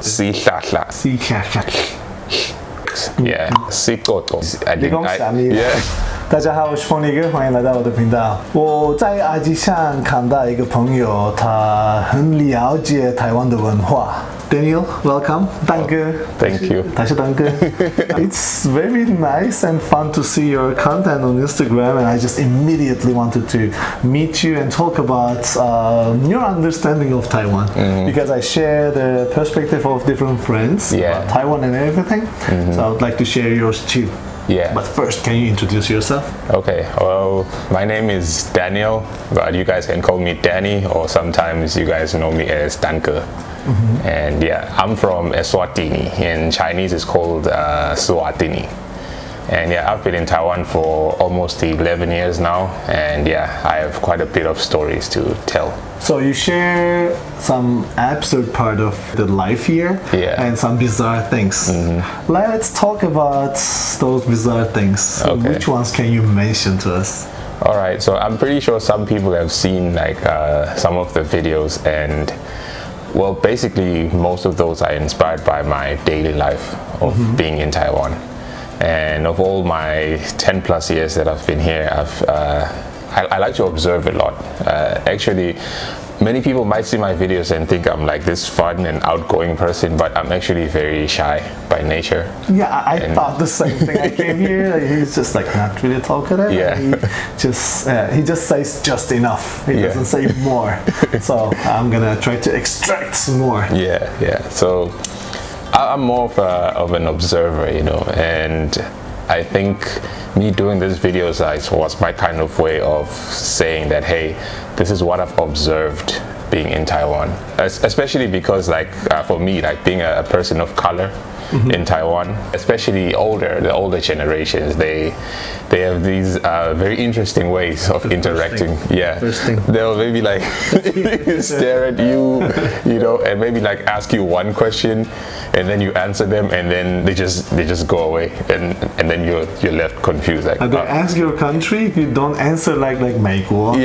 Si Shasha. Si Shasha. Yeah. Si Toto. Yeah. 大家好，我是phong力哥，欢迎来到我的频道。我在 IG 上看到一个朋友，他很了解台湾的文化。Daniel, welcome. 蛋哥 Thank you. 他是蛋哥。It's very nice and fun to see your content on Instagram, and I just immediately wanted to meet you and talk about your understanding of Taiwan, because I share the perspective of different friends about Taiwan and everything. So I would like to share yours too. Yeah. But first, can you introduce yourself? Okay, well, my name is Daniel, but you guys can call me Danny, or sometimes you guys know me as Danke. And yeah, I'm from Eswatini. In Chinese, it's called Swatini. And yeah, I've been in Taiwan for almost 11 years now, and yeah, I have quite a bit of stories to tell. So you share some absurd part of the life here, and some bizarre things. Let's talk about those bizarre things. Okay. Which ones can you mention to us? All right, so I'm pretty sure some people have seen like some of the videos, and well, basically most of those are inspired by my daily life of being in Taiwan. And of all my 10 plus years that I've been here, I like to observe a lot. Actually, many people might see my videos and think I'm like this fun and outgoing person, but I'm actually very shy by nature. Yeah, I thought the same thing. I came here, he's just like not really talkative. Yeah. He just says just enough. He doesn't say more. So I'm gonna try to extract some more. Yeah. So I'm more of an observer, you know, and I think me doing these videos was my kind of way of saying that, hey, this is what I've observed being in Taiwan, especially because like for me, like being a person of color in Taiwan, especially the older generations, they have these very interesting ways of interacting. Yeah, they'll maybe like stare at you, you know, and maybe like ask you one question, and then you answer them, and then they just go away, and then you're left confused. Like, they ask your country, if you don't answer like 美国,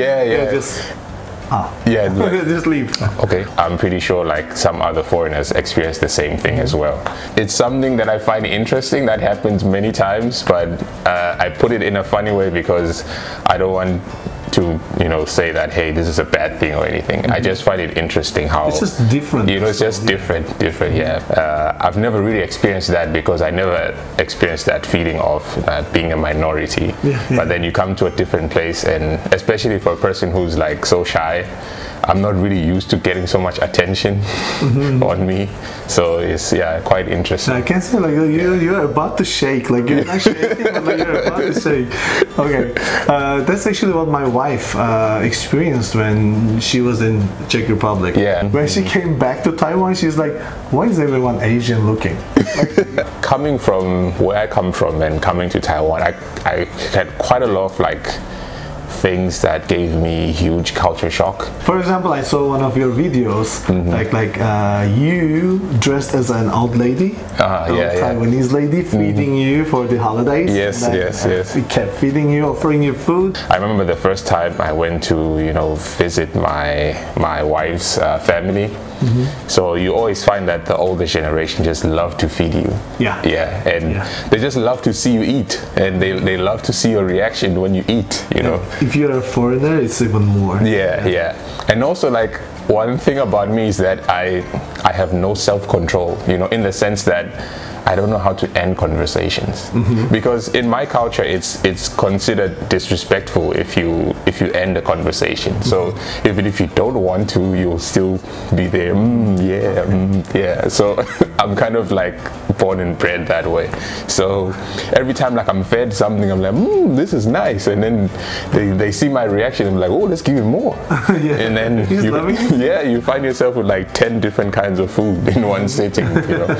just leave. Okay, I'm pretty sure like some other foreigners experience the same thing as well. It's something that I find interesting that happens many times, but I put it in a funny way because I don't want to, you know, say that, hey, this is a bad thing or anything. I just find it interesting how it's just different. You know, it's just different. Yeah. I've never really experienced that because I never experienced that feeling of being a minority. But then you come to a different place, and especially for a person who's like so shy, I'm not really used to getting so much attention on me, so it's quite interesting. I can say like you're about to shake, like you're not shaking, but like you're about to shake. Okay, that's actually what my wife experienced when she was in Czech Republic. Yeah. When she came back to Taiwan, she's like, why is everyone Asian looking? Like, coming from where I come from and coming to Taiwan, I had quite a lot of like things that gave me huge culture shock. For example, I saw one of your videos, you dressed as an old lady, Taiwanese lady, feeding you for the holidays. Yes. He kept feeding you, offering you food. I remember the first time I went to, you know, visit my wife's family. So you always find that the older generation just love to feed you. They just love to see you eat, and they love to see your reaction when you eat, you know. If you're a foreigner, it's even more. And also like one thing about me is that I have no self-control, you know, in the sense that I don't know how to end conversations, because in my culture it's considered disrespectful if you end a conversation. So even if you don't want to, you'll still be there. So I'm kind of like born and bred that way. So every time like I'm fed something, I'm like, this is nice, and then they see my reaction. I'm like, oh, let's give him more. And then you find yourself with like 10 different kinds of food in one sitting. You know,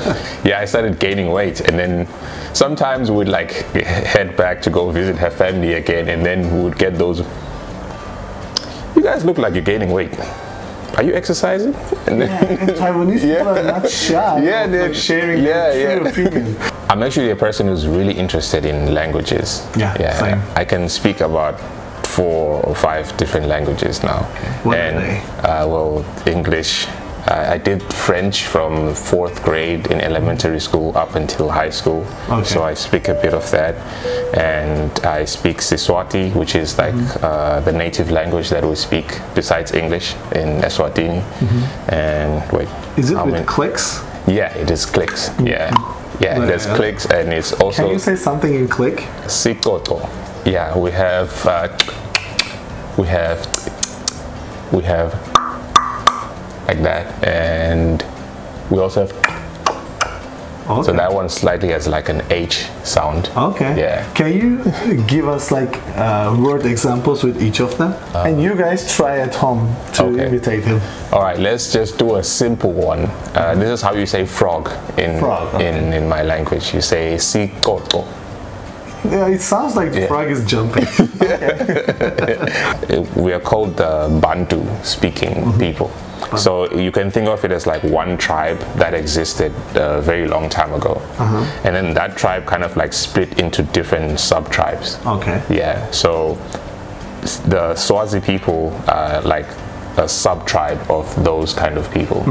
I started gaining weight, and then sometimes we'd like head back to go visit her family again, and then we would get those, you guys look like you're gaining weight, are you exercising? And Taiwanese people are not shy. They're sharing their opinion. I'm actually a person who's really interested in languages. Same. I can speak about 4 or 5 different languages now. What are they? Well, English, I did French from 4th grade in elementary school up until high school. Okay. So I speak a bit of that, and I speak Siswati, which is like the native language that we speak besides English in Eswatini. And wait, is it with clicks? Yeah, it is clicks. Yeah, yeah, there's clicks, and it's also. Can you say something in click? Sikoto. Yeah, we have like that, and we also have. Okay. So that one slightly has like an H sound. Okay. Yeah. Can you give us like word examples with each of them? And you guys try at home to imitate him. All right, let's just do a simple one. This is how you say frog in in my language. You say sikoto. Yeah, it sounds like the frog is jumping. We are called the Bantu speaking people. So you can think of it as like one tribe that existed a very long time ago. And then that tribe kind of like split into different sub-tribes. Okay. Yeah, so the Swazi people are like a sub-tribe of those kind of people.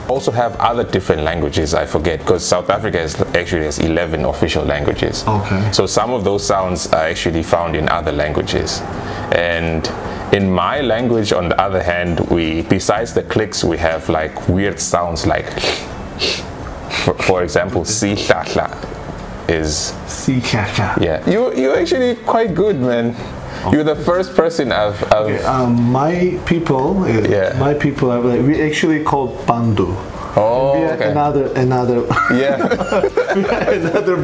Also have other different languages, I forget, because South Africa actually has 11 official languages. Okay. So some of those sounds are actually found in other languages. And in my language, on the other hand, besides the clicks, we have like weird sounds like, for example, si la la is. Si la la. Yeah, you're actually quite good, man. You're the first person I've my people, we actually call Pandu. Oh, okay. Another another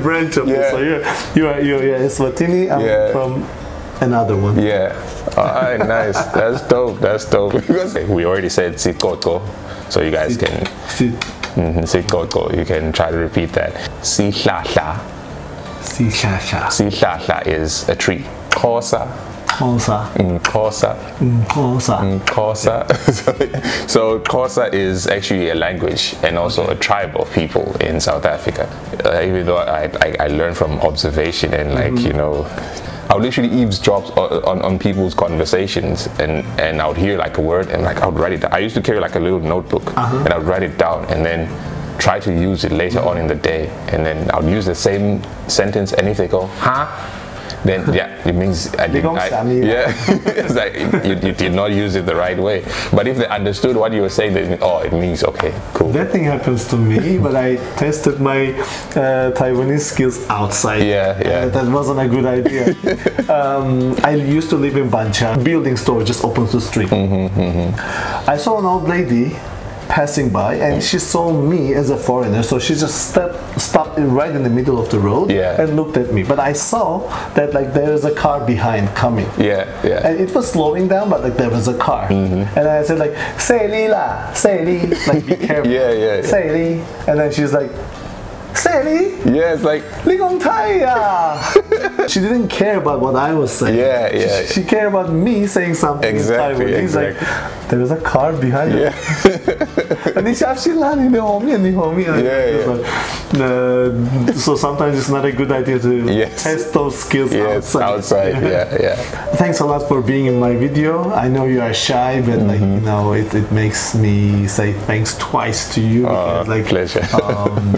branch of this. So you're Eswatini. I'm from another one. Yeah. All right, nice. That's dope. That's dope. Because we already said sikoto, so you guys can sikoto. You can try to repeat that. Si la la. Si la la. Si la la is a tree. Kosa. Kosa. Kosa. Kosa. Kosa. So Kosa is actually a language and also a tribe of people in South Africa. Even though I learned from observation and like you know, I would literally eavesdrop on people's conversations, and I would hear like a word and like I would write it down. I used to carry like a little notebook and I would write it down and then try to use it later on in the day, and then I would use the same sentence, and if they go, huh? Then it means it's like you did not use it the right way. But if they understood what you were saying, then it means okay, cool. That thing happens to me, but I tested my Taiwanese skills outside. That wasn't a good idea. I used to live in Bancha. Building store just opens the street. I saw an old lady passing by, and she saw me as a foreigner, so she just stopped right in the middle of the road and looked at me. But I saw that like there is a car behind coming. And it was slowing down, but like there was a car. And I said like, "Say li la, say li," like be careful. Say li, and then she's like, "Say li." Yeah, it's like Li gong tai ya. She didn't care about what I was saying. She cared about me saying something. Exactly. He's like, there was a car behind you. So sometimes it's not a good idea to test those skills outside. Thanks a lot for being in my video. I know you are shy, but like you know, it makes me say thanks twice to you. Because, like, pleasure.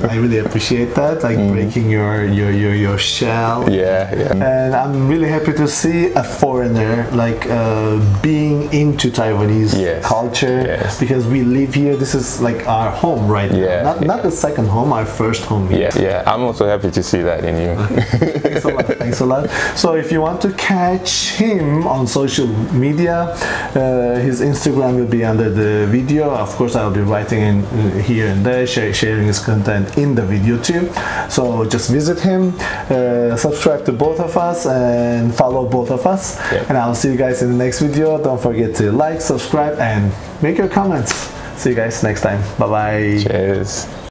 I really appreciate that, like breaking your shell. And I'm really happy to see a foreigner like being into Taiwanese culture, because we live here. This is like our home right now. Not the second home, our first home here. I'm also happy to see that in you. Thanks a lot. Thanks a lot. So if you want to catch him on social media, his Instagram will be under the video. Of course, I'll be writing in here and there, sharing his content in the video too. So just visit him, subscribe to both of us, and follow both of us. And I'll see you guys in the next video. Don't forget to like, subscribe, and make your comments. See you guys next time. Bye bye. Cheers.